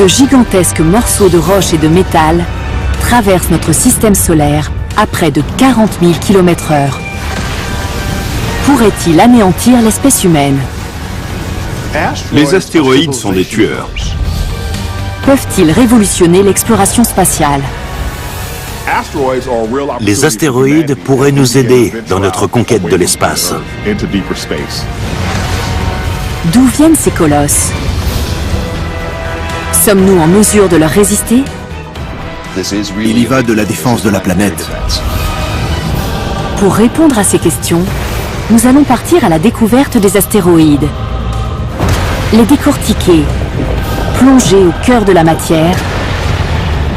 De gigantesques morceaux de roche et de métal traversent notre système solaire à près de 40 000 km/h. Pourrait-il anéantir l'espèce humaine? Les astéroïdes sont des tueurs. Peuvent-ils révolutionner l'exploration spatiale? Les astéroïdes pourraient nous aider dans notre conquête de l'espace. D'où viennent ces colosses? Sommes-nous en mesure de leur résister? Il y va de la défense de la planète. Pour répondre à ces questions, nous allons partir à la découverte des astéroïdes. Les décortiquer, plonger au cœur de la matière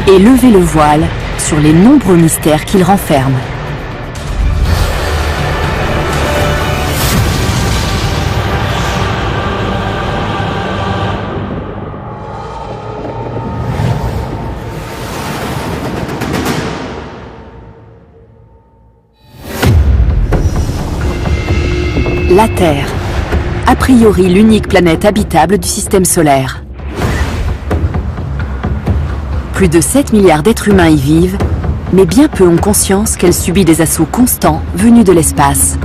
et lever le voile sur les nombreux mystères qu'ils renferment. La Terre, a priori l'unique planète habitable du système solaire. Plus de 7 milliards d'êtres humains y vivent, mais bien peu ont conscience qu'elle subit des assauts constants venus de l'espace.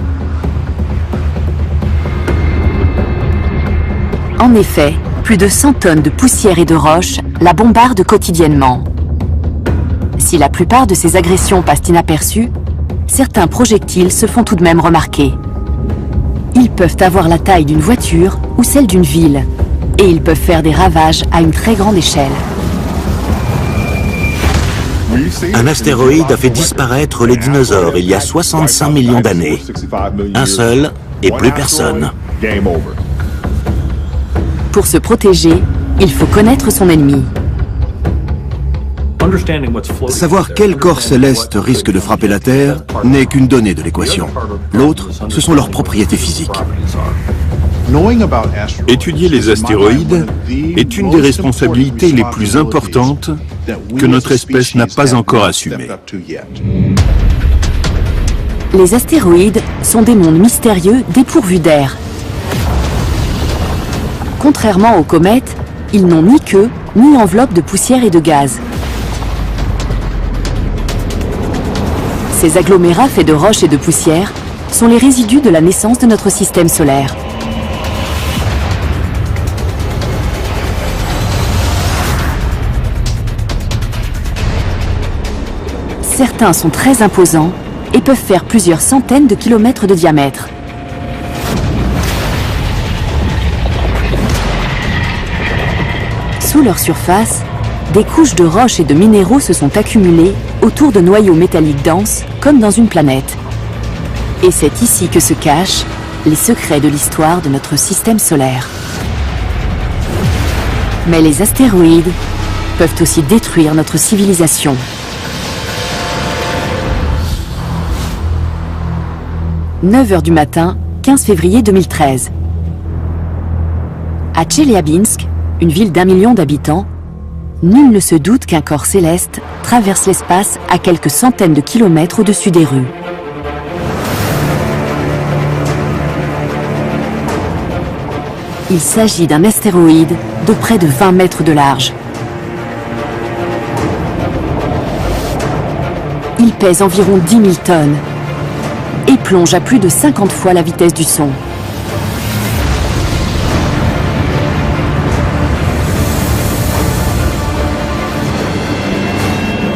En effet, plus de 100 tonnes de poussière et de roches la bombardent quotidiennement. Si la plupart de ces agressions passent inaperçues, certains projectiles se font tout de même remarquer. Ils peuvent avoir la taille d'une voiture ou celle d'une ville, et ils peuvent faire des ravages à une très grande échelle. Un astéroïde a fait disparaître les dinosaures il y a 65 millions d'années. Un seul et plus personne. Pour se protéger, il faut connaître son ennemi. Savoir quel corps céleste risque de frapper la Terre n'est qu'une donnée de l'équation. L'autre, ce sont leurs propriétés physiques. Étudier les astéroïdes est une des responsabilités les plus importantes que notre espèce n'a pas encore assumées. Les astéroïdes sont des mondes mystérieux dépourvus d'air. Contrairement aux comètes, ils n'ont ni queue, ni enveloppe de poussière et de gaz. Ces agglomérats faits de roches et de poussière sont les résidus de la naissance de notre système solaire. Certains sont très imposants et peuvent faire plusieurs centaines de kilomètres de diamètre. Sous leur surface, des couches de roches et de minéraux se sont accumulées autour de noyaux métalliques denses, comme dans une planète. Et c'est ici que se cachent les secrets de l'histoire de notre système solaire. Mais les astéroïdes peuvent aussi détruire notre civilisation. « 9 h du matin, 15 février 2013. À Tcheliabinsk, une ville d'1 million d'habitants, nul ne se doute qu'un corps céleste traverse l'espace à quelques centaines de kilomètres au-dessus des rues. Il s'agit d'un astéroïde de près de 20 mètres de large. Il pèse environ 10 000 tonnes et plonge à plus de 50 fois la vitesse du son.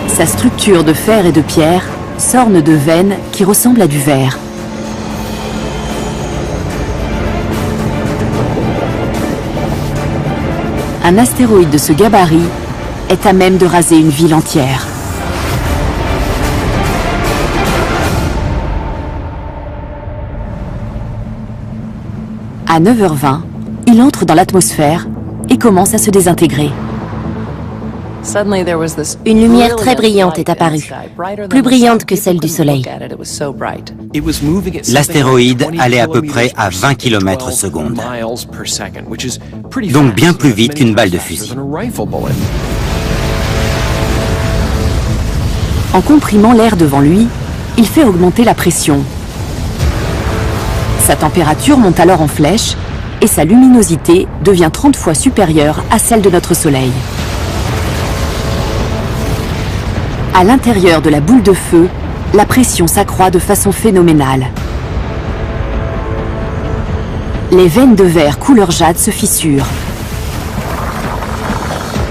Sa structure de fer et de pierre s'orne de veines qui ressemblent à du verre. Un astéroïde de ce gabarit est à même de raser une ville entière. À 9 h 20, il entre dans l'atmosphère et commence à se désintégrer. Une lumière très brillante est apparue, plus brillante que celle du Soleil. L'astéroïde allait à peu près à 20 km/s, donc bien plus vite qu'une balle de fusil. En comprimant l'air devant lui, il fait augmenter la pression. Sa température monte alors en flèche et sa luminosité devient 30 fois supérieure à celle de notre Soleil. À l'intérieur de la boule de feu, la pression s'accroît de façon phénoménale. Les veines de verre couleur jade se fissurent.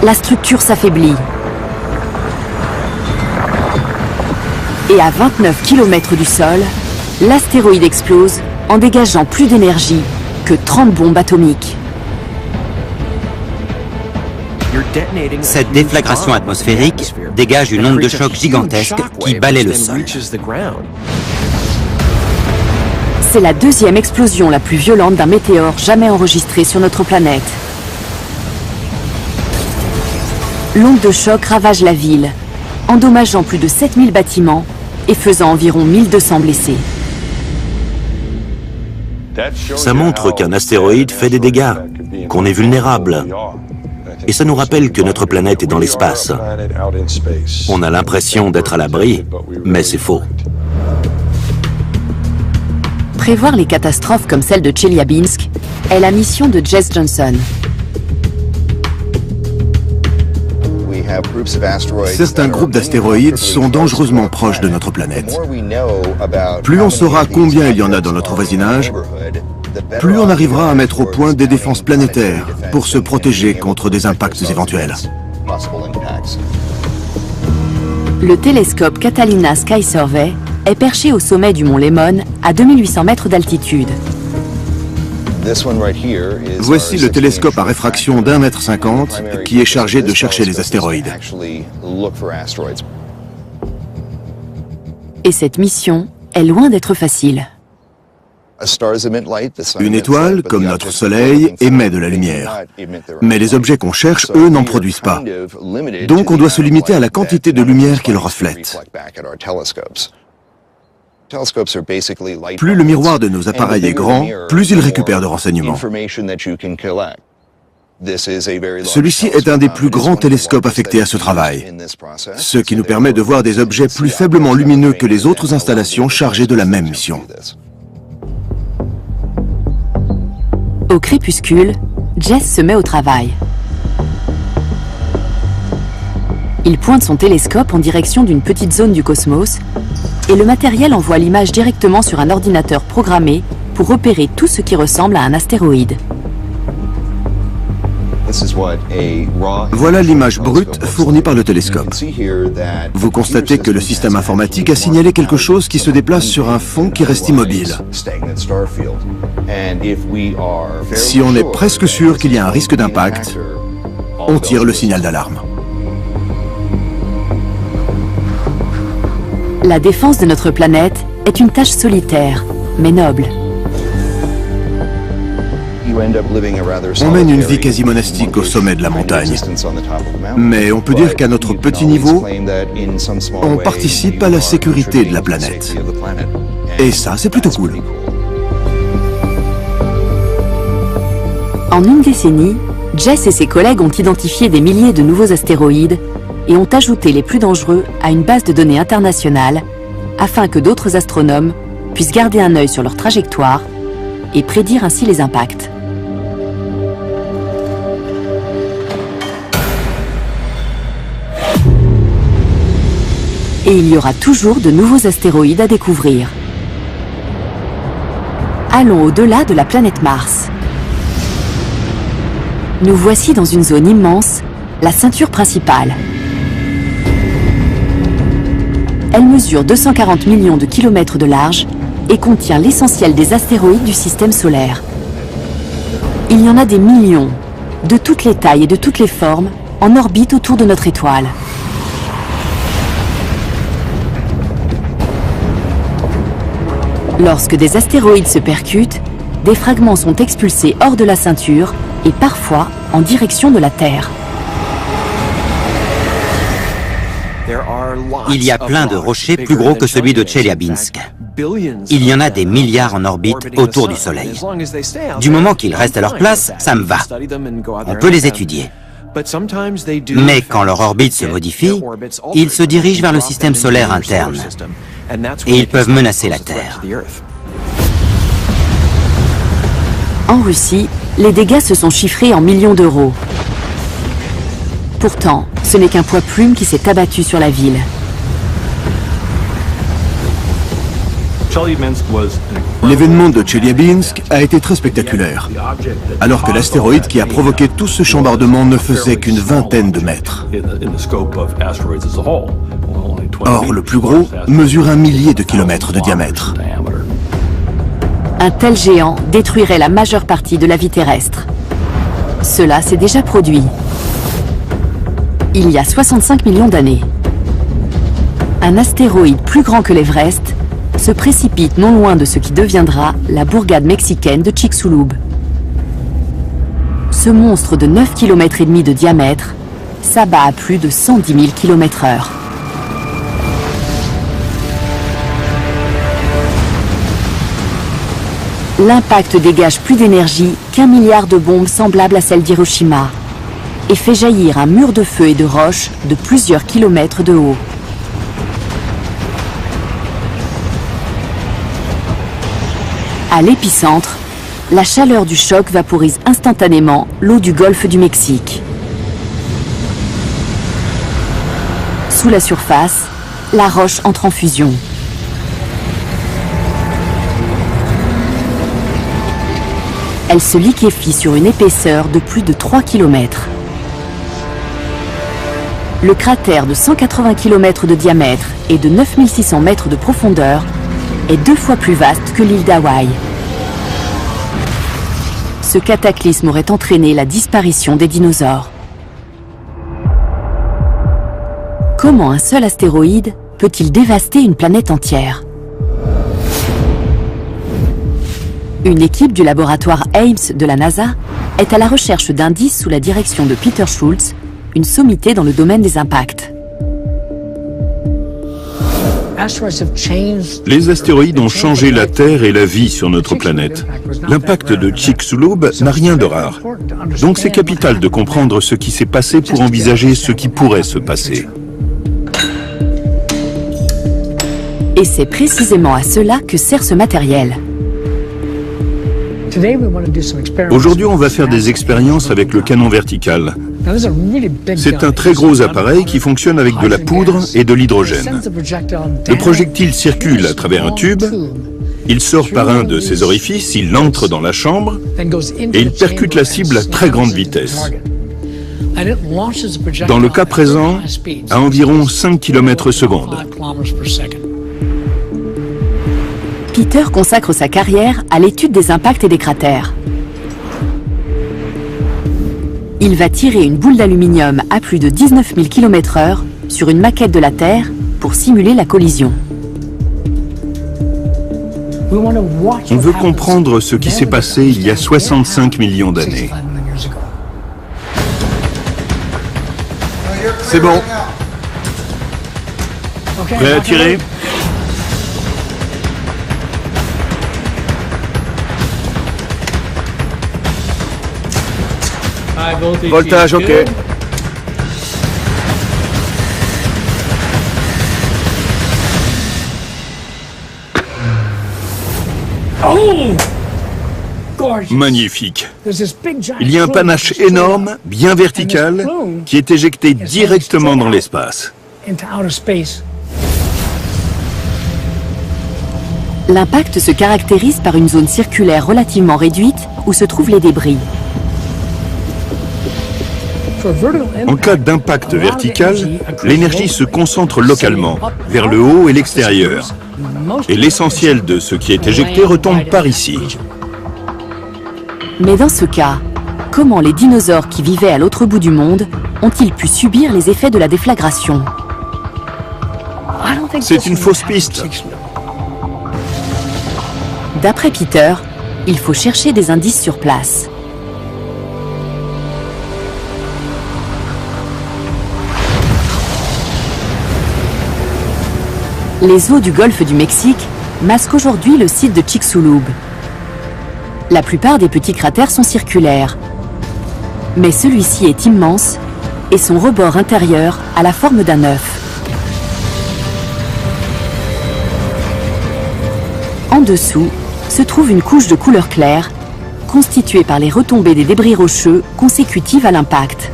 La structure s'affaiblit. Et à 29 km du sol, l'astéroïde explose en dégageant plus d'énergie que 30 bombes atomiques. Cette déflagration atmosphérique dégage une onde de choc gigantesque qui balaie le sol. C'est la deuxième explosion la plus violente d'un météore jamais enregistrée sur notre planète. L'onde de choc ravage la ville, endommageant plus de 7000 bâtiments et faisant environ 1200 blessés. Ça montre qu'un astéroïde fait des dégâts, qu'on est vulnérable. Et ça nous rappelle que notre planète est dans l'espace. On a l'impression d'être à l'abri, mais c'est faux. Prévoir les catastrophes comme celle de Tcheliabinsk est la mission de Jess Johnson. Certains groupes d'astéroïdes sont dangereusement proches de notre planète. Plus on saura combien il y en a dans notre voisinage, plus on arrivera à mettre au point des défenses planétaires pour se protéger contre des impacts éventuels. Le télescope Catalina Sky Survey est perché au sommet du mont Lemmon à 2800 mètres d'altitude. Voici le télescope à réfraction d'1,50 m qui est chargé de chercher les astéroïdes. Et cette mission est loin d'être facile. Une étoile, comme notre Soleil, émet de la lumière. Mais les objets qu'on cherche, eux, n'en produisent pas. Donc on doit se limiter à la quantité de lumière qu'ils reflètent. Plus le miroir de nos appareils est grand, plus il récupère de renseignements. Celui-ci est un des plus grands télescopes affectés à ce travail, ce qui nous permet de voir des objets plus faiblement lumineux que les autres installations chargées de la même mission. Au crépuscule, Jess se met au travail. Il pointe son télescope en direction d'une petite zone du cosmos et le matériel envoie l'image directement sur un ordinateur programmé pour repérer tout ce qui ressemble à un astéroïde. Voilà l'image brute fournie par le télescope. Vous constatez que le système informatique a signalé quelque chose qui se déplace sur un fond qui reste immobile. Si on est presque sûr qu'il y a un risque d'impact, on tire le signal d'alarme. La défense de notre planète est une tâche solitaire, mais noble. On mène une vie quasi monastique au sommet de la montagne. Mais on peut dire qu'à notre petit niveau, on participe à la sécurité de la planète. Et ça, c'est plutôt cool. En une décennie, Jess et ses collègues ont identifié des milliers de nouveaux astéroïdes et ont ajouté les plus dangereux à une base de données internationale afin que d'autres astronomes puissent garder un œil sur leur trajectoire et prédire ainsi les impacts. Et il y aura toujours de nouveaux astéroïdes à découvrir. Allons au-delà de la planète Mars. Nous voici dans une zone immense, la ceinture principale. Elle mesure 240 millions de kilomètres de large et contient l'essentiel des astéroïdes du système solaire. Il y en a des millions, de toutes les tailles et de toutes les formes, en orbite autour de notre étoile. Lorsque des astéroïdes se percutent, des fragments sont expulsés hors de la ceinture et parfois en direction de la Terre. Il y a plein de rochers plus gros que celui de Tcheliabinsk. Il y en a des milliards en orbite autour du Soleil. Du moment qu'ils restent à leur place, ça me va. On peut les étudier. Mais quand leur orbite se modifie, ils se dirigent vers le système solaire interne. Et ils peuvent menacer la Terre. En Russie, les dégâts se sont chiffrés en millions d'euros. Pourtant, ce n'est qu'un poids plume qui s'est abattu sur la ville. L'événement de Chelyabinsk a été très spectaculaire, alors que l'astéroïde qui a provoqué tout ce chambardement ne faisait qu'une vingtaine de mètres. Or, le plus gros mesure 1 millier de kilomètres de diamètre. Un tel géant détruirait la majeure partie de la vie terrestre. Cela s'est déjà produit. Il y a 65 millions d'années. Un astéroïde plus grand que l'Everest se précipite non loin de ce qui deviendra la bourgade mexicaine de Chicxulub. Ce monstre de 9,5 km de diamètre s'abat à plus de 110 000 km/h. L'impact dégage plus d'énergie qu'1 milliard de bombes semblables à celles d'Hiroshima et fait jaillir un mur de feu et de roches de plusieurs kilomètres de haut. À l'épicentre, la chaleur du choc vaporise instantanément l'eau du golfe du Mexique. Sous la surface, la roche entre en fusion. Elle se liquéfie sur une épaisseur de plus de 3 km. Le cratère de 180 km de diamètre et de 9600 mètres de profondeur est 2 fois plus vaste que l'île d'Hawaï. Ce cataclysme aurait entraîné la disparition des dinosaures. Comment un seul astéroïde peut-il dévaster une planète entière? Une équipe du laboratoire Ames de la NASA est à la recherche d'indices sous la direction de Peter Schultz, une sommité dans le domaine des impacts. Les astéroïdes ont changé la Terre et la vie sur notre planète. L'impact de Chicxulub n'a rien de rare. Donc c'est capital de comprendre ce qui s'est passé pour envisager ce qui pourrait se passer. Et c'est précisément à cela que sert ce matériel. Aujourd'hui, on va faire des expériences avec le canon vertical. C'est un très gros appareil qui fonctionne avec de la poudre et de l'hydrogène. Le projectile circule à travers un tube, il sort par un de ces orifices, il entre dans la chambre et il percute la cible à très grande vitesse. Dans le cas présent, à environ 5 km/s. Peter consacre sa carrière à l'étude des impacts et des cratères. Il va tirer une boule d'aluminium à plus de 19 000 km/h sur une maquette de la Terre pour simuler la collision. On veut comprendre ce qui s'est passé il y a 65 millions d'années. C'est bon. Prêt à tirer ? Voltage, ok. Magnifique. Il y a un panache énorme, bien vertical, qui est éjecté directement dans l'espace. L'impact se caractérise par une zone circulaire relativement réduite où se trouvent les débris. En cas d'impact vertical, l'énergie se concentre localement, vers le haut et l'extérieur. Et l'essentiel de ce qui est éjecté retombe par ici. Mais dans ce cas, comment les dinosaures qui vivaient à l'autre bout du monde ont-ils pu subir les effets de la déflagration? C'est une fausse piste. D'après Peter, il faut chercher des indices sur place. Les eaux du golfe du Mexique masquent aujourd'hui le site de Chicxulub. La plupart des petits cratères sont circulaires, mais celui-ci est immense et son rebord intérieur a la forme d'un œuf. En dessous se trouve une couche de couleur claire, constituée par les retombées des débris rocheux consécutives à l'impact.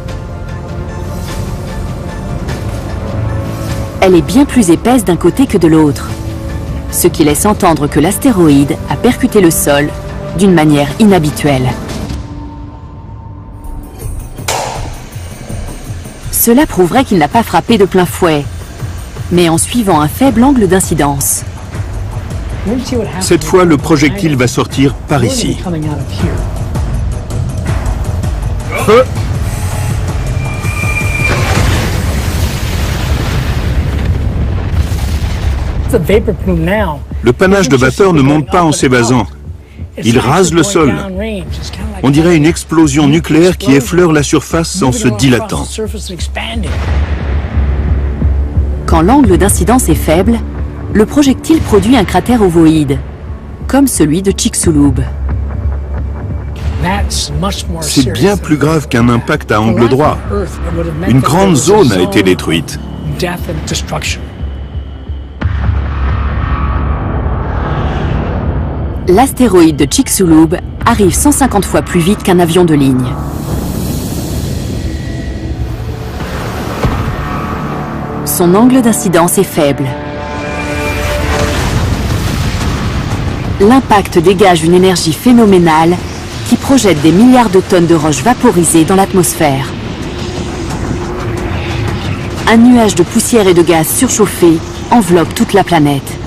Elle est bien plus épaisse d'un côté que de l'autre. ce qui laisse entendre que l'astéroïde a percuté le sol d'une manière inhabituelle. Cela prouverait qu'il n'a pas frappé de plein fouet, mais en suivant un faible angle d'incidence. Cette fois, le projectile va sortir par ici. Le panache de vapeur ne monte pas en s'évasant. Il rase le sol. On dirait une explosion nucléaire qui effleure la surface en se dilatant. Quand l'angle d'incidence est faible, le projectile produit un cratère ovoïde, comme celui de Chicxulub. C'est bien plus grave qu'un impact à angle droit. Une grande zone a été détruite. L'astéroïde de Chicxulub arrive 150 fois plus vite qu'un avion de ligne. Son angle d'incidence est faible. L'impact dégage une énergie phénoménale qui projette des milliards de tonnes de roches vaporisées dans l'atmosphère. Un nuage de poussière et de gaz surchauffés enveloppe toute la planète.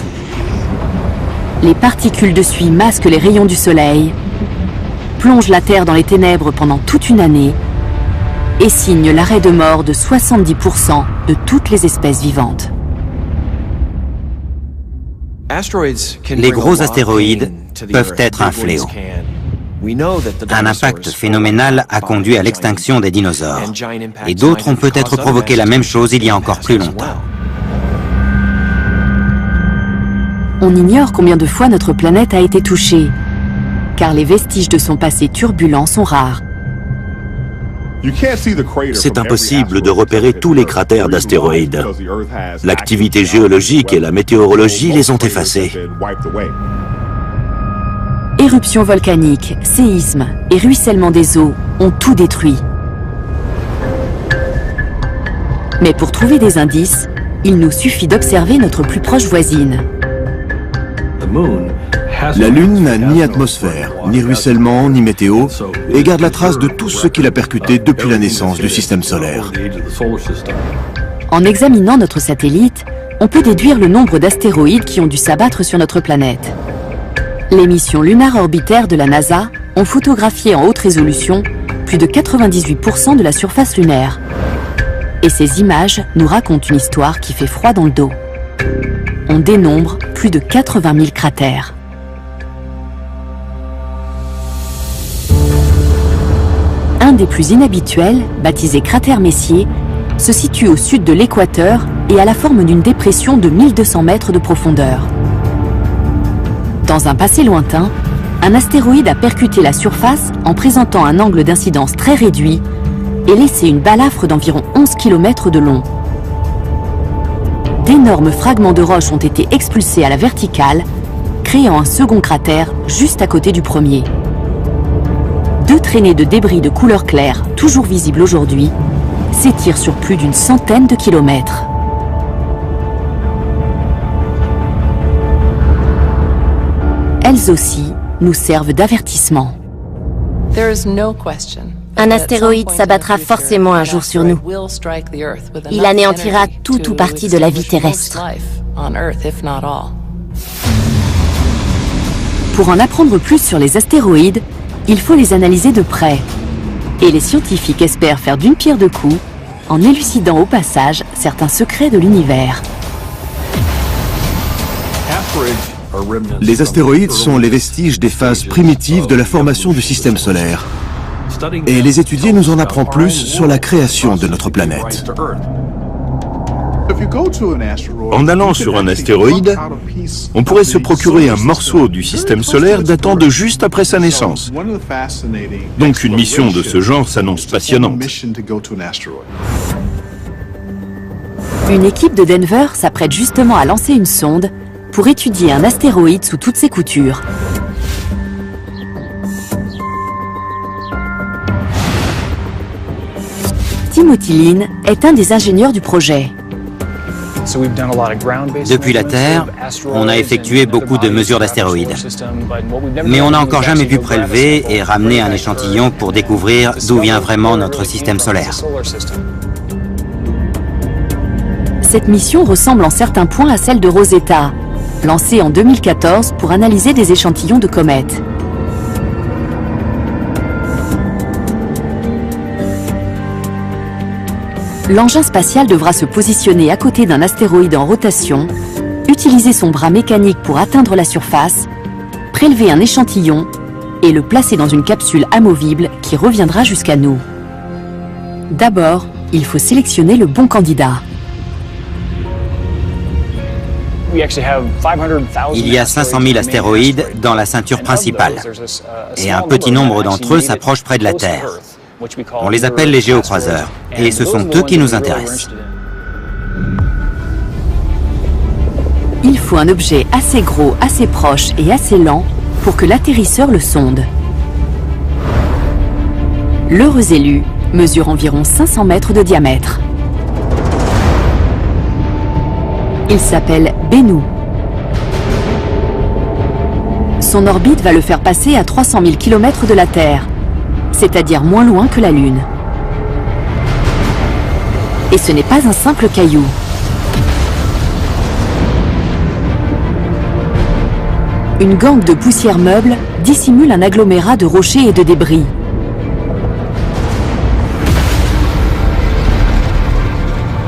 Les particules de suie masquent les rayons du soleil, plongent la Terre dans les ténèbres pendant toute une année et signent l'arrêt de mort de 70% de toutes les espèces vivantes. Les gros astéroïdes peuvent être un fléau. Un impact phénoménal a conduit à l'extinction des dinosaures. Et d'autres ont peut-être provoqué la même chose il y a encore plus longtemps. On ignore combien de fois notre planète a été touchée, car les vestiges de son passé turbulent sont rares. C'est impossible de repérer tous les cratères d'astéroïdes. L'activité géologique et la météorologie les ont effacés. Éruptions volcaniques, séismes et ruissellement des eaux ont tout détruit. Mais pour trouver des indices, il nous suffit d'observer notre plus proche voisine. La Lune n'a ni atmosphère, ni ruissellement, ni météo, et garde la trace de tout ce qu'il a percuté depuis la naissance du système solaire. En examinant notre satellite, on peut déduire le nombre d'astéroïdes qui ont dû s'abattre sur notre planète. Les missions lunaires orbitaires de la NASA ont photographié en haute résolution plus de 98% de la surface lunaire. Et ces images nous racontent une histoire qui fait froid dans le dos. On dénombre plus de 80 000 cratères. Un des plus inhabituels, baptisé cratère Messier, se situe au sud de l'équateur et a la forme d'une dépression de 1200 mètres de profondeur. Dans un passé lointain, un astéroïde a percuté la surface en présentant un angle d'incidence très réduit et laissé une balafre d'environ 11 km de long. D'énormes fragments de roches ont été expulsés à la verticale, créant un second cratère juste à côté du premier. Deux traînées de débris de couleur claire, toujours visibles aujourd'hui, s'étirent sur plus d'une centaine de kilomètres. Elles aussi nous servent d'avertissement. Un astéroïde s'abattra forcément un jour sur nous. Il anéantira tout ou partie de la vie terrestre. Pour en apprendre plus sur les astéroïdes, il faut les analyser de près. Et les scientifiques espèrent faire d'une pierre deux coups en élucidant au passage certains secrets de l'univers. Les astéroïdes sont les vestiges des phases primitives de la formation du système solaire. Et les étudier nous en apprend plus sur la création de notre planète. En allant sur un astéroïde, on pourrait se procurer un morceau du système solaire datant de juste après sa naissance. Donc une mission de ce genre s'annonce passionnante. Une équipe de Denver s'apprête justement à lancer une sonde pour étudier un astéroïde sous toutes ses coutures. Timothy Lin est un des ingénieurs du projet. Depuis la Terre, on a effectué beaucoup de mesures d'astéroïdes. Mais on n'a encore jamais pu prélever et ramener un échantillon pour découvrir d'où vient vraiment notre système solaire. Cette mission ressemble en certains points à celle de Rosetta, lancée en 2014 pour analyser des échantillons de comètes. L'engin spatial devra se positionner à côté d'un astéroïde en rotation, utiliser son bras mécanique pour atteindre la surface, prélever un échantillon et le placer dans une capsule amovible qui reviendra jusqu'à nous. D'abord, il faut sélectionner le bon candidat. Il y a 500 000 astéroïdes dans la ceinture principale, et un petit nombre d'entre eux s'approchent près de la Terre. On les appelle les géocroiseurs, et ce sont eux qui nous intéressent. Il faut un objet assez gros, assez proche et assez lent pour que l'atterrisseur le sonde. L'heureux élu mesure environ 500 mètres de diamètre. Il s'appelle Bennu. Son orbite va le faire passer à 300 000 km de la Terre, c'est-à-dire moins loin que la Lune. Et ce n'est pas un simple caillou. Une gangue de poussière meuble dissimule un agglomérat de rochers et de débris.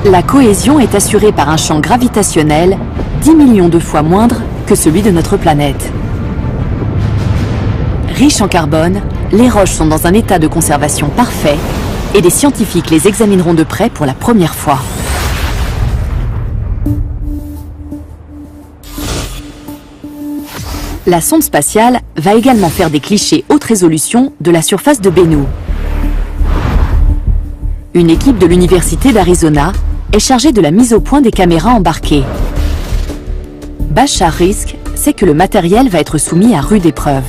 La cohésion est assurée par un champ gravitationnel 10 millions de fois moindre que celui de notre planète. Riches en carbone, les roches sont dans un état de conservation parfait et les scientifiques les examineront de près pour la première fois. La sonde spatiale va également faire des clichés haute résolution de la surface de Bennu. Une équipe de l'Université d'Arizona est chargée de la mise au point des caméras embarquées. Bashar Rizk sait que le matériel va être soumis à rude épreuve.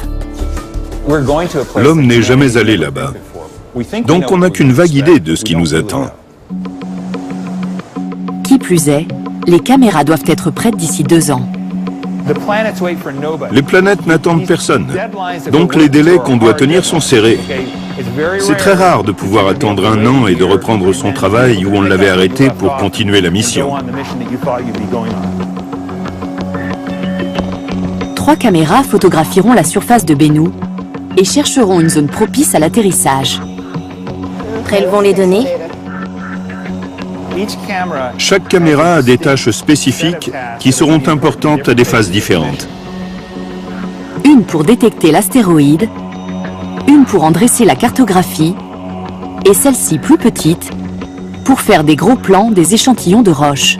L'homme n'est jamais allé là-bas. Donc on n'a qu'une vague idée de ce qui nous attend. Qui plus est, les caméras doivent être prêtes d'ici 2 ans. Les planètes n'attendent personne. Donc les délais qu'on doit tenir sont serrés. C'est très rare de pouvoir attendre 1 an et de reprendre son travail où on l'avait arrêté pour continuer la mission. 3 caméras photographieront la surface de Bennu et chercheront une zone propice à l'atterrissage. Prélevons les données. Chaque caméra a des tâches spécifiques qui seront importantes à des phases différentes. Une pour détecter l'astéroïde, une pour en dresser la cartographie, et celle-ci plus petite, pour faire des gros plans des échantillons de roches.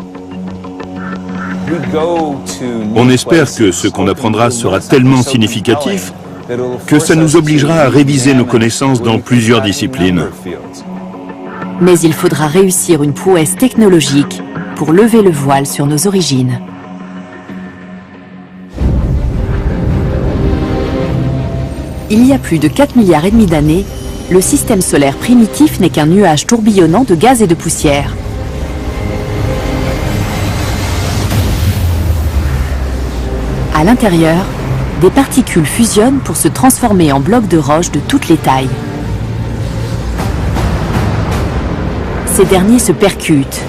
On espère que ce qu'on apprendra sera tellement significatif que ça nous obligera à réviser nos connaissances dans plusieurs disciplines. Mais il faudra réussir une prouesse technologique pour lever le voile sur nos origines. Il y a plus de 4,5 milliards d'années, le système solaire primitif n'est qu'un nuage tourbillonnant de gaz et de poussière. À l'intérieur, des particules fusionnent pour se transformer en blocs de roche de toutes les tailles. Ces derniers se percutent.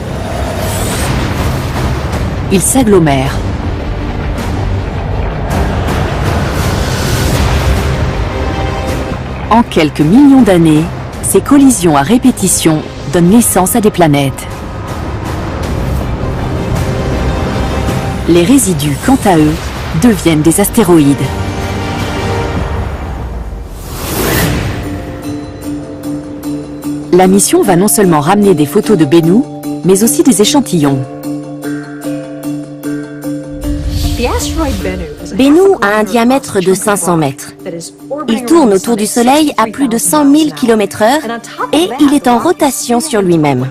Ils s'agglomèrent. En quelques millions d'années, ces collisions à répétition donnent naissance à des planètes. Les résidus, quant à eux, deviennent des astéroïdes. La mission va non seulement ramener des photos de Bennu, mais aussi des échantillons. Bennu a un diamètre de 500 mètres. Il tourne autour du Soleil à plus de 100 000 km/h et il est en rotation sur lui-même.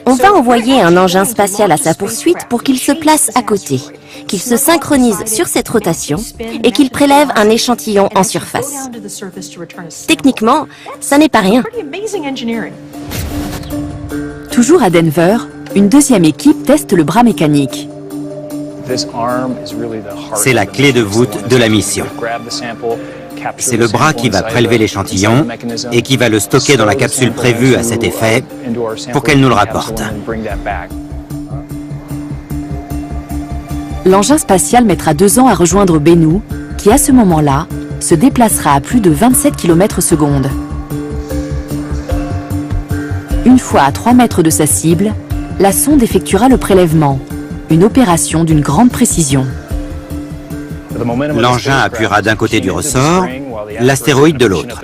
On va envoyer un engin spatial à sa poursuite pour qu'il se place à côté, qu'il se synchronise sur cette rotation et qu'il prélève un échantillon en surface. Techniquement, ça n'est pas rien. Toujours à Denver, une deuxième équipe teste le bras mécanique. C'est la clé de voûte de la mission. C'est le bras qui va prélever l'échantillon et qui va le stocker dans la capsule prévue à cet effet pour qu'elle nous le rapporte. L'engin spatial mettra 2 ans à rejoindre Bennu, qui à ce moment-là se déplacera à plus de 27 km/s. Une fois à 3 mètres de sa cible, la sonde effectuera le prélèvement, une opération d'une grande précision. L'engin appuiera d'un côté du ressort, l'astéroïde de l'autre.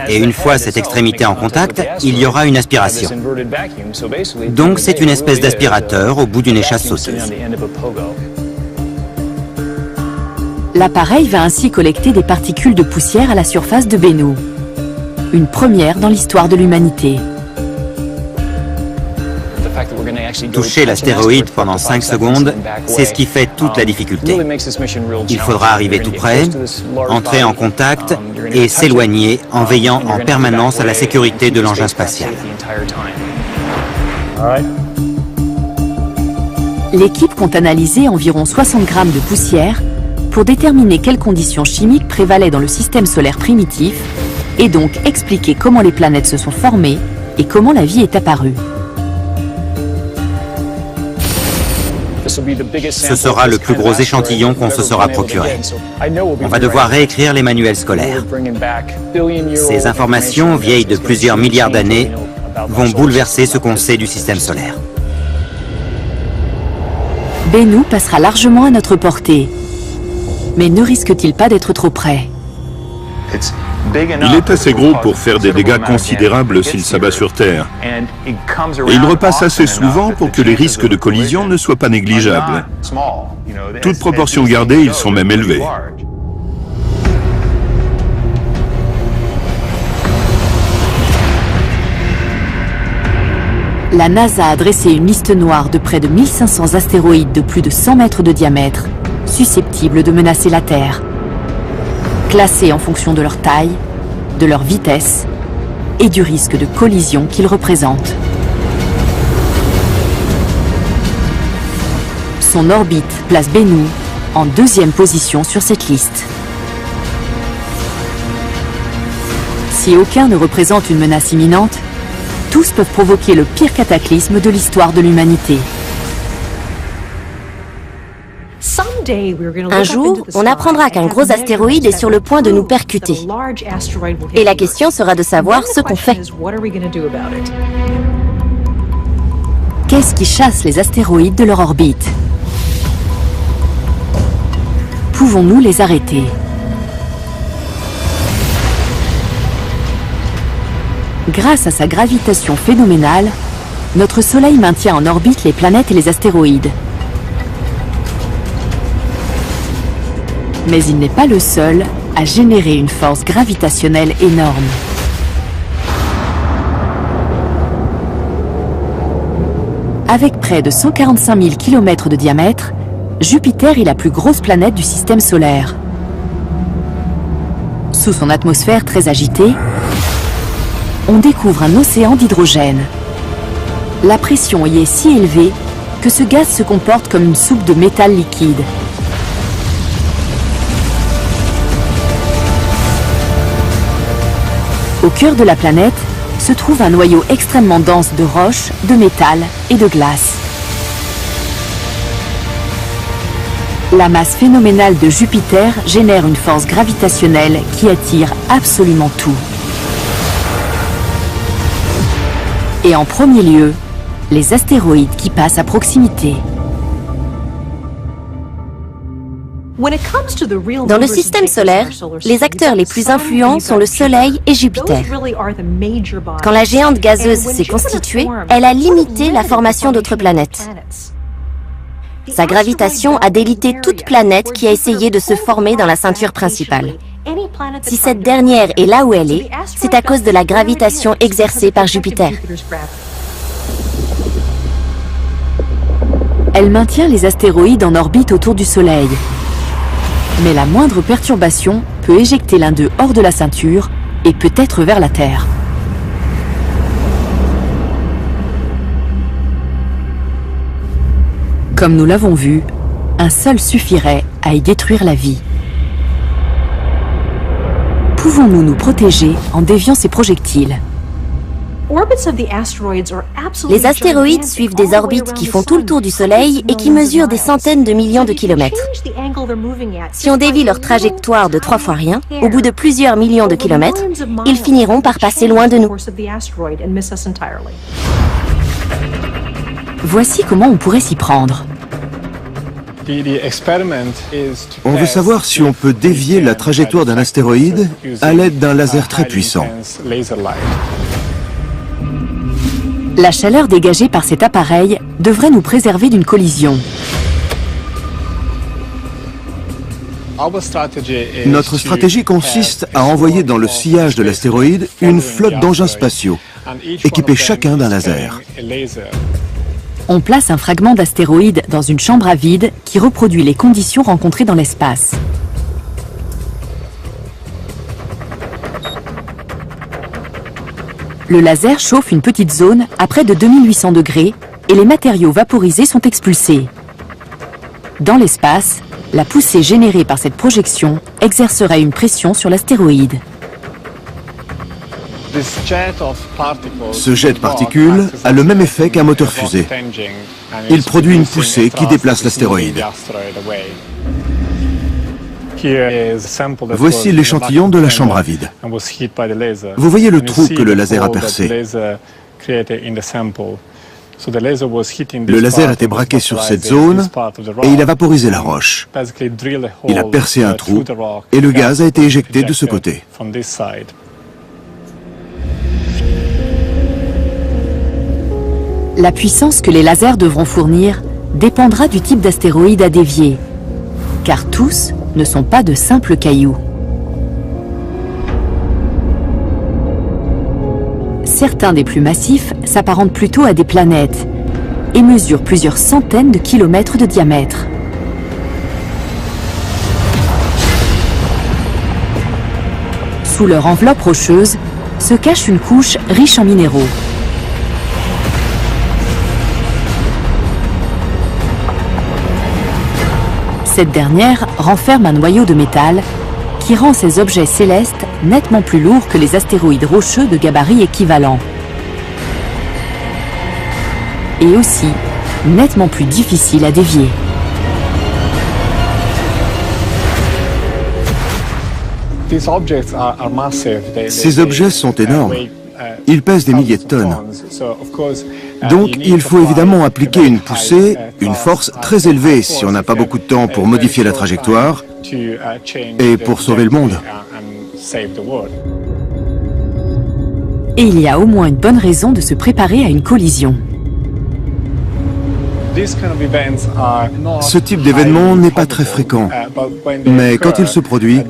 Et une fois cette extrémité en contact, il y aura une aspiration. Donc c'est une espèce d'aspirateur au bout d'une échasse sauteuse. L'appareil va ainsi collecter des particules de poussière à la surface de Bennu. Une première dans l'histoire de l'humanité. Toucher l'astéroïde pendant 5 secondes, c'est ce qui fait toute la difficulté. Il faudra arriver tout près, entrer en contact et s'éloigner en veillant en permanence à la sécurité de l'engin spatial. L'équipe compte analyser environ 60 grammes de poussière pour déterminer quelles conditions chimiques prévalaient dans le système solaire primitif et donc expliquer comment les planètes se sont formées et comment la vie est apparue. Ce sera le plus gros échantillon qu'on se sera procuré. On va devoir réécrire les manuels scolaires. Ces informations, vieilles de plusieurs milliards d'années, vont bouleverser ce qu'on sait du système solaire. Bennu passera largement à notre portée. Mais ne risque-t-il pas d'être trop près? Il est assez gros pour faire des dégâts considérables s'il s'abat sur Terre. Et il repasse assez souvent pour que les risques de collision ne soient pas négligeables. Toute proportion gardée, ils sont même élevés. La NASA a dressé une liste noire de près de 1500 astéroïdes de plus de 100 mètres de diamètre, susceptibles de menacer la Terre. Classés en fonction de leur taille, de leur vitesse et du risque de collision qu'ils représentent. Son orbite place Bennu en 2e position sur cette liste. Si aucun ne représente une menace imminente, tous peuvent provoquer le pire cataclysme de l'histoire de l'humanité. Un jour, on apprendra qu'un gros astéroïde est sur le point de nous percuter. Et la question sera de savoir ce qu'on fait. Qu'est-ce qui chasse les astéroïdes de leur orbite? Pouvons-nous les arrêter? Grâce à sa gravitation phénoménale, notre Soleil maintient en orbite les planètes et les astéroïdes. Mais il n'est pas le seul à générer une force gravitationnelle énorme. Avec près de 145 000 km de diamètre, Jupiter est la plus grosse planète du système solaire. Sous son atmosphère très agitée, on découvre un océan d'hydrogène. La pression y est si élevée que ce gaz se comporte comme une soupe de métal liquide. Au cœur de la planète se trouve un noyau extrêmement dense de roches, de métal et de glace. La masse phénoménale de Jupiter génère une force gravitationnelle qui attire absolument tout. Et en premier lieu, les astéroïdes qui passent à proximité. Dans le système solaire, les acteurs les plus influents sont le Soleil et Jupiter. Quand la géante gazeuse s'est constituée, elle a limité la formation d'autres planètes. Sa gravitation a délité toute planète qui a essayé de se former dans la ceinture principale. Si cette dernière est là où elle est, c'est à cause de la gravitation exercée par Jupiter. Elle maintient les astéroïdes en orbite autour du Soleil. Mais la moindre perturbation peut éjecter l'un d'eux hors de la ceinture et peut-être vers la Terre. Comme nous l'avons vu, un seul suffirait à y détruire la vie. Pouvons-nous nous protéger en déviant ces projectiles? Les astéroïdes suivent des orbites qui font tout le tour du Soleil et qui mesurent des centaines de millions de kilomètres. Si on dévie leur trajectoire de 3 fois rien, au bout de plusieurs millions de kilomètres, ils finiront par passer loin de nous. Voici comment on pourrait s'y prendre. On veut savoir si on peut dévier la trajectoire d'un astéroïde à l'aide d'un laser très puissant. La chaleur dégagée par cet appareil devrait nous préserver d'une collision. Notre stratégie consiste à envoyer dans le sillage de l'astéroïde une flotte d'engins spatiaux, équipés chacun d'un laser. On place un fragment d'astéroïde dans une chambre à vide qui reproduit les conditions rencontrées dans l'espace. Le laser chauffe une petite zone à près de 2800 degrés et les matériaux vaporisés sont expulsés. Dans l'espace, la poussée générée par cette projection exercera une pression sur l'astéroïde. Ce jet de particules a le même effet qu'un moteur fusée. Il produit une poussée qui déplace l'astéroïde. Voici l'échantillon de la chambre à vide. Vous voyez le trou que le laser a percé. Le laser était braqué sur cette zone et il a vaporisé la roche. Il a percé un trou et le gaz a été éjecté de ce côté. La puissance que les lasers devront fournir dépendra du type d'astéroïde à dévier, car tous ne sont pas de simples cailloux. Certains des plus massifs s'apparentent plutôt à des planètes et mesurent plusieurs centaines de kilomètres de diamètre. Sous leur enveloppe rocheuse se cache une couche riche en minéraux. Cette dernière renferme un noyau de métal qui rend ces objets célestes nettement plus lourds que les astéroïdes rocheux de gabarit équivalent. Et aussi nettement plus difficiles à dévier. Ces objets sont énormes. Ils pèsent des milliers de tonnes. Donc il faut évidemment appliquer une poussée, une force très élevée si on n'a pas beaucoup de temps pour modifier la trajectoire et pour sauver le monde. Et il y a au moins une bonne raison de se préparer à une collision. Ce type d'événement n'est pas très fréquent, mais quand il se produit,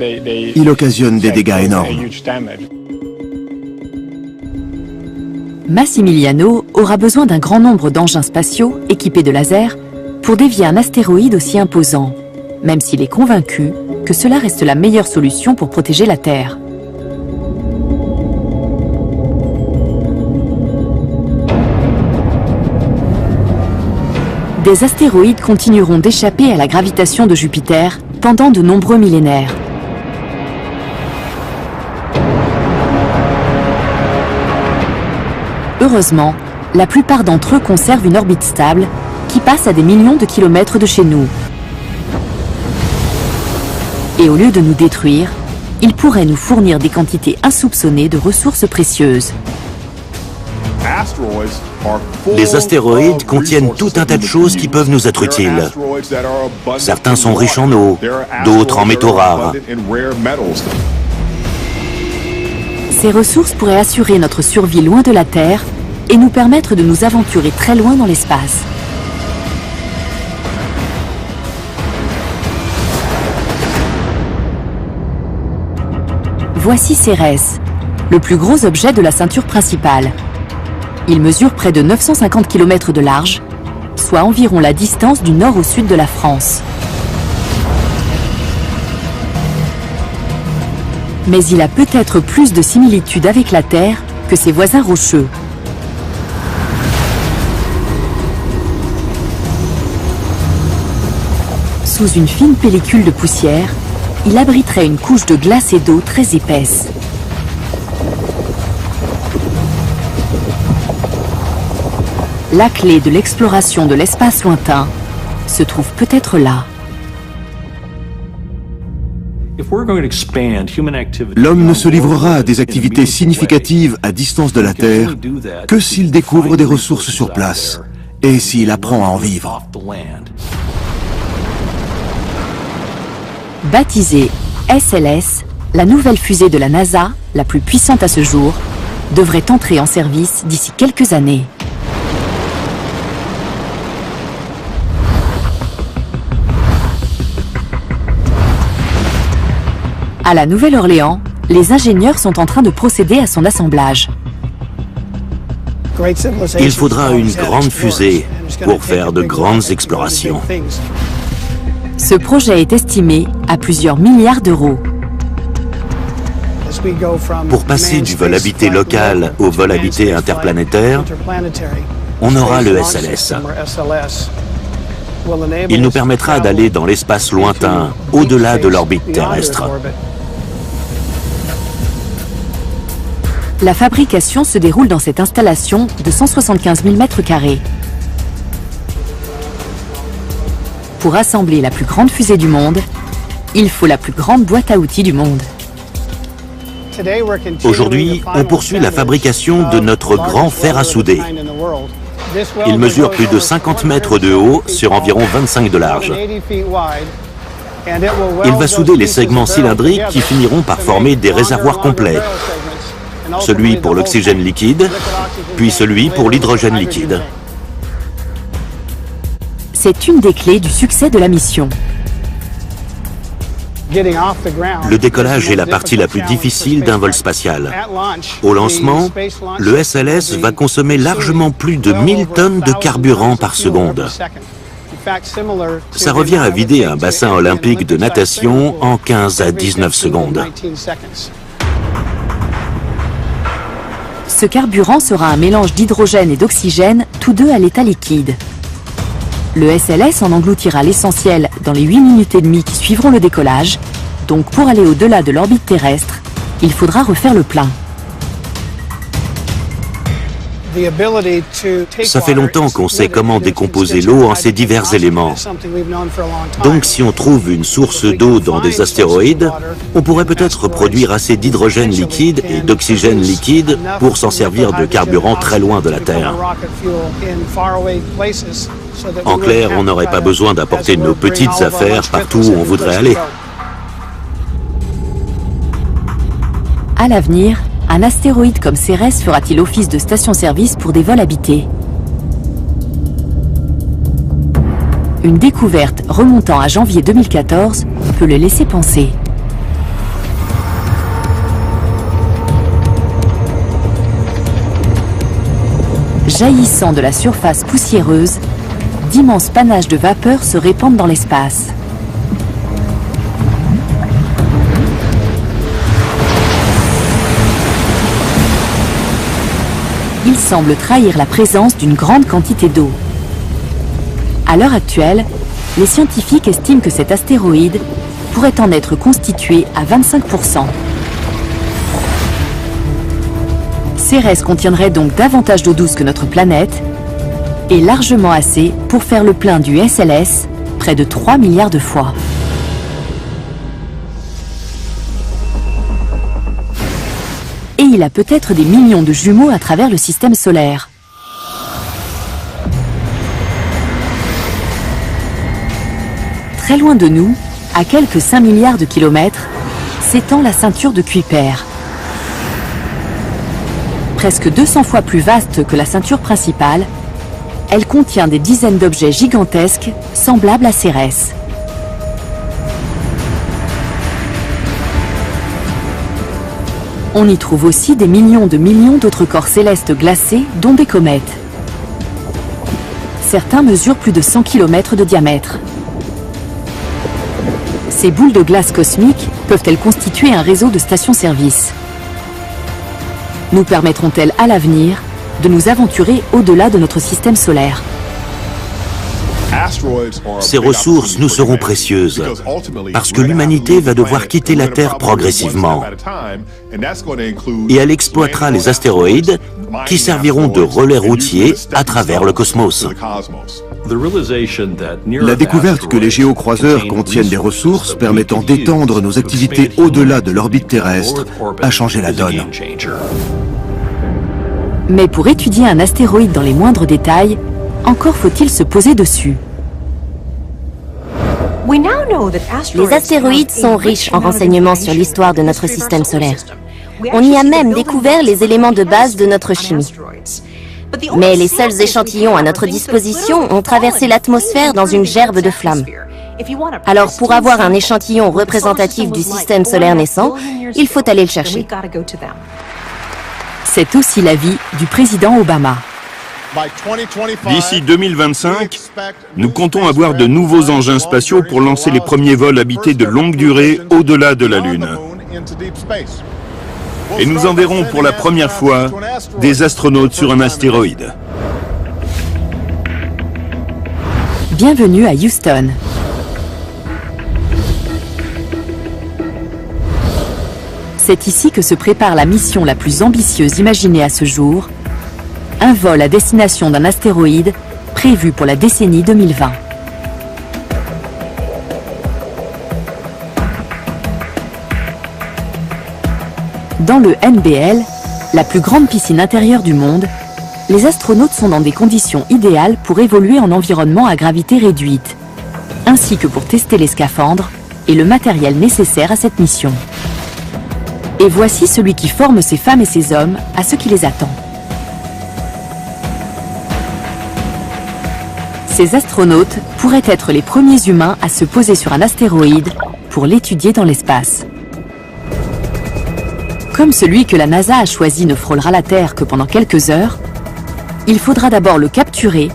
il occasionne des dégâts énormes. Massimiliano aura besoin d'un grand nombre d'engins spatiaux équipés de lasers pour dévier un astéroïde aussi imposant, même s'il est convaincu que cela reste la meilleure solution pour protéger la Terre. Des astéroïdes continueront d'échapper à la gravitation de Jupiter pendant de nombreux millénaires. Heureusement, la plupart d'entre eux conservent une orbite stable qui passe à des millions de kilomètres de chez nous. Et au lieu de nous détruire, ils pourraient nous fournir des quantités insoupçonnées de ressources précieuses. Les astéroïdes contiennent tout un tas de choses qui peuvent nous être utiles. Certains sont riches en eau, d'autres en métaux rares. Ces ressources pourraient assurer notre survie loin de la Terre et nous permettre de nous aventurer très loin dans l'espace. Voici Cérès, le plus gros objet de la ceinture principale. Il mesure près de 950 km de large, soit environ la distance du nord au sud de la France. Mais il a peut-être plus de similitudes avec la Terre que ses voisins rocheux. Sous une fine pellicule de poussière, il abriterait une couche de glace et d'eau très épaisse. La clé de l'exploration de l'espace lointain se trouve peut-être là. L'homme ne se livrera à des activités significatives à distance de la Terre que s'il découvre des ressources sur place et s'il apprend à en vivre. Baptisée SLS, la nouvelle fusée de la NASA, la plus puissante à ce jour, devrait entrer en service d'ici quelques années. À la Nouvelle-Orléans, les ingénieurs sont en train de procéder à son assemblage. Il faudra une grande fusée pour faire de grandes explorations. Ce projet est estimé à plusieurs milliards d'euros. Pour passer du vol habité local au vol habité interplanétaire, on aura le SLS. Il nous permettra d'aller dans l'espace lointain, au-delà de l'orbite terrestre. La fabrication se déroule dans cette installation de 175 000 m². Pour assembler la plus grande fusée du monde, il faut la plus grande boîte à outils du monde. Aujourd'hui, on poursuit la fabrication de notre grand fer à souder. Il mesure plus de 50 mètres de haut sur environ 25 de large. Il va souder les segments cylindriques qui finiront par former des réservoirs complets. Celui pour l'oxygène liquide, puis celui pour l'hydrogène liquide. C'est une des clés du succès de la mission. Le décollage est la partie la plus difficile d'un vol spatial. Au lancement, le SLS va consommer largement plus de 1000 tonnes de carburant par seconde. Ça revient à vider un bassin olympique de natation en 15 à 19 secondes. Ce carburant sera un mélange d'hydrogène et d'oxygène, tous deux à l'état liquide. Le SLS en engloutira l'essentiel dans les 8 minutes et demie qui suivront le décollage, donc pour aller au-delà de l'orbite terrestre, il faudra refaire le plein. Ça fait longtemps qu'on sait comment décomposer l'eau en ses divers éléments. Donc si on trouve une source d'eau dans des astéroïdes, on pourrait peut-être produire assez d'hydrogène liquide et d'oxygène liquide pour s'en servir de carburant très loin de la Terre. En clair, on n'aurait pas besoin d'apporter nos petites affaires partout où on voudrait aller. À l'avenir, un astéroïde comme Cérès fera-t-il office de station-service pour des vols habités? Une découverte remontant à janvier 2014 peut le laisser penser. Jaillissant de la surface poussiéreuse, d'immenses panaches de vapeur se répandent dans l'espace. Il semble trahir la présence d'une grande quantité d'eau. À l'heure actuelle, les scientifiques estiment que cet astéroïde pourrait en être constitué à 25%. Cérès contiendrait donc davantage d'eau douce que notre planète, et largement assez pour faire le plein du SLS, près de 3 milliards de fois. Et il a peut-être des millions de jumeaux à travers le système solaire. Très loin de nous, à quelques 5 milliards de kilomètres, s'étend la ceinture de Kuiper. Presque 200 fois plus vaste que la ceinture principale, elle contient des dizaines d'objets gigantesques, semblables à Cérès. On y trouve aussi des millions d'autres corps célestes glacés, dont des comètes. Certains mesurent plus de 100 km de diamètre. Ces boules de glace cosmiques peuvent-elles constituer un réseau de stations-service? Nous permettront-elles à l'avenir de nous aventurer au-delà de notre système solaire? Ces ressources nous seront précieuses parce que l'humanité va devoir quitter la Terre progressivement et elle exploitera les astéroïdes qui serviront de relais routiers à travers le cosmos. La découverte que les géocroiseurs contiennent des ressources permettant d'étendre nos activités au-delà de l'orbite terrestre a changé la donne. Mais pour étudier un astéroïde dans les moindres détails, encore faut-il se poser dessus. Les astéroïdes sont riches en renseignements sur l'histoire de notre système solaire. On y a même découvert les éléments de base de notre chimie. Mais les seuls échantillons à notre disposition ont traversé l'atmosphère dans une gerbe de flammes. Alors pour avoir un échantillon représentatif du système solaire naissant, il faut aller le chercher. C'est aussi l'avis du président Obama. D'ici 2025, nous comptons avoir de nouveaux engins spatiaux pour lancer les premiers vols habités de longue durée au-delà de la Lune. Et nous enverrons pour la première fois des astronautes sur un astéroïde. Bienvenue à Houston. C'est ici que se prépare la mission la plus ambitieuse imaginée à ce jour, un vol à destination d'un astéroïde prévu pour la décennie 2020. Dans le NBL, la plus grande piscine intérieure du monde, les astronautes sont dans des conditions idéales pour évoluer en environnement à gravité réduite, ainsi que pour tester les scaphandres et le matériel nécessaire à cette mission. Et voici celui qui forme ces femmes et ces hommes à ce qui les attend. Ces astronautes pourraient être les premiers humains à se poser sur un astéroïde pour l'étudier dans l'espace. Comme celui que la NASA a choisi ne frôlera la Terre que pendant quelques heures, il faudra d'abord le capturer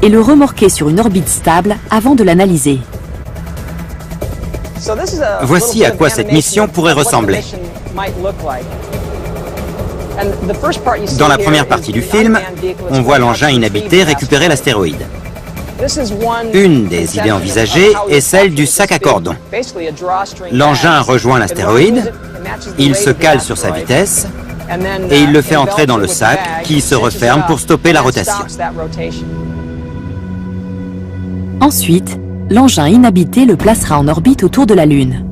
et le remorquer sur une orbite stable avant de l'analyser. Voici à quoi cette mission pourrait ressembler. Dans la première partie du film, on voit l'engin inhabité récupérer l'astéroïde. Une des idées envisagées est celle du sac à cordon. L'engin rejoint l'astéroïde, il se cale sur sa vitesse et il le fait entrer dans le sac qui se referme pour stopper la rotation. Ensuite, l'engin inhabité le placera en orbite autour de la Lune.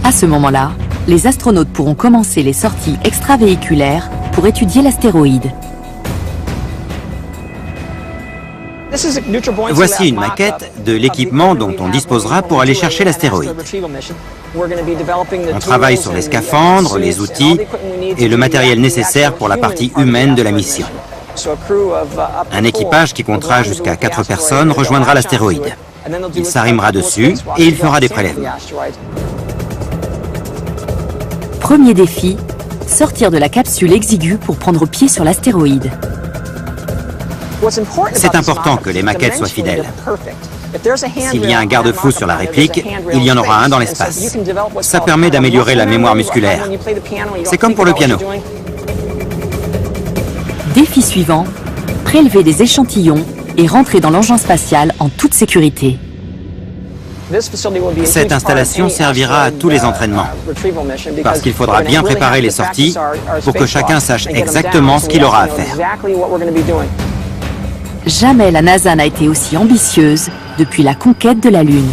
À ce moment-là, les astronautes pourront commencer les sorties extravéhiculaires pour étudier l'astéroïde. Voici une maquette de l'équipement dont on disposera pour aller chercher l'astéroïde. On travaille sur les scaphandres, les outils et le matériel nécessaire pour la partie humaine de la mission. Un équipage qui comptera jusqu'à 4 personnes rejoindra l'astéroïde. Il s'arrimera dessus et il fera des prélèvements. Premier défi, sortir de la capsule exiguë pour prendre pied sur l'astéroïde. C'est important que les maquettes soient fidèles. S'il y a un garde-fou sur la réplique, il y en aura un dans l'espace. Ça permet d'améliorer la mémoire musculaire. C'est comme pour le piano. Défi suivant, prélever des échantillons et rentrer dans l'engin spatial en toute sécurité. Cette installation servira à tous les entraînements, parce qu'il faudra bien préparer les sorties pour que chacun sache exactement ce qu'il aura à faire. Jamais la NASA n'a été aussi ambitieuse depuis la conquête de la Lune.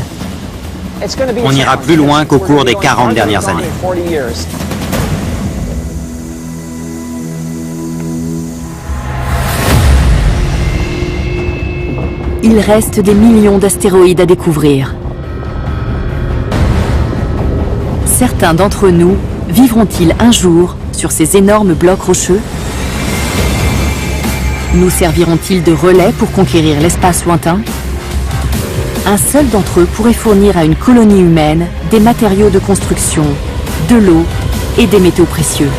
On ira plus loin qu'au cours des 40 dernières années. Il reste des millions d'astéroïdes à découvrir. Certains d'entre nous vivront-ils un jour sur ces énormes blocs rocheux? Nous serviront-ils de relais pour conquérir l'espace lointain? Un seul d'entre eux pourrait fournir à une colonie humaine des matériaux de construction, de l'eau et des métaux précieux.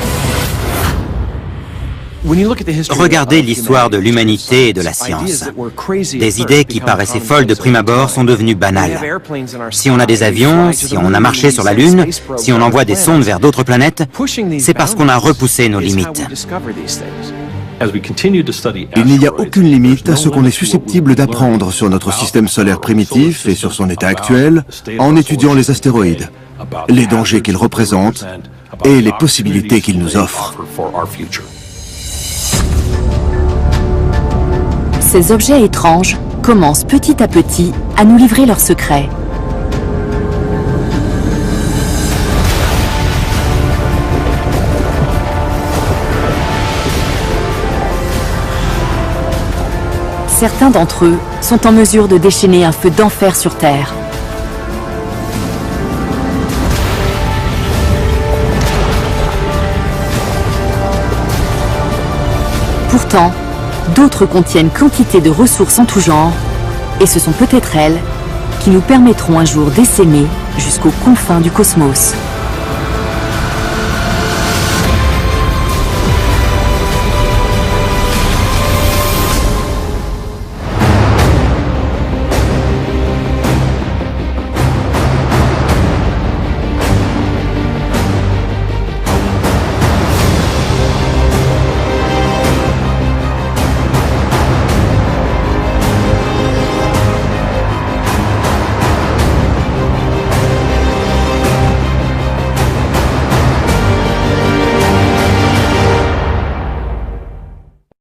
Regardez l'histoire de l'humanité et de la science. Des idées qui paraissaient folles de prime abord sont devenues banales. Si on a des avions, si on a marché sur la Lune, si on envoie des sondes vers d'autres planètes, c'est parce qu'on a repoussé nos limites. Il n'y a aucune limite à ce qu'on est susceptible d'apprendre sur notre système solaire primitif et sur son état actuel en étudiant les astéroïdes, les dangers qu'ils représentent et les possibilités qu'ils nous offrent. Ces objets étranges commencent petit à petit à nous livrer leurs secrets. Certains d'entre eux sont en mesure de déchaîner un feu d'enfer sur Terre. Pourtant, d'autres contiennent quantité de ressources en tout genre, et ce sont peut-être elles qui nous permettront un jour d'essaimer jusqu'aux confins du cosmos.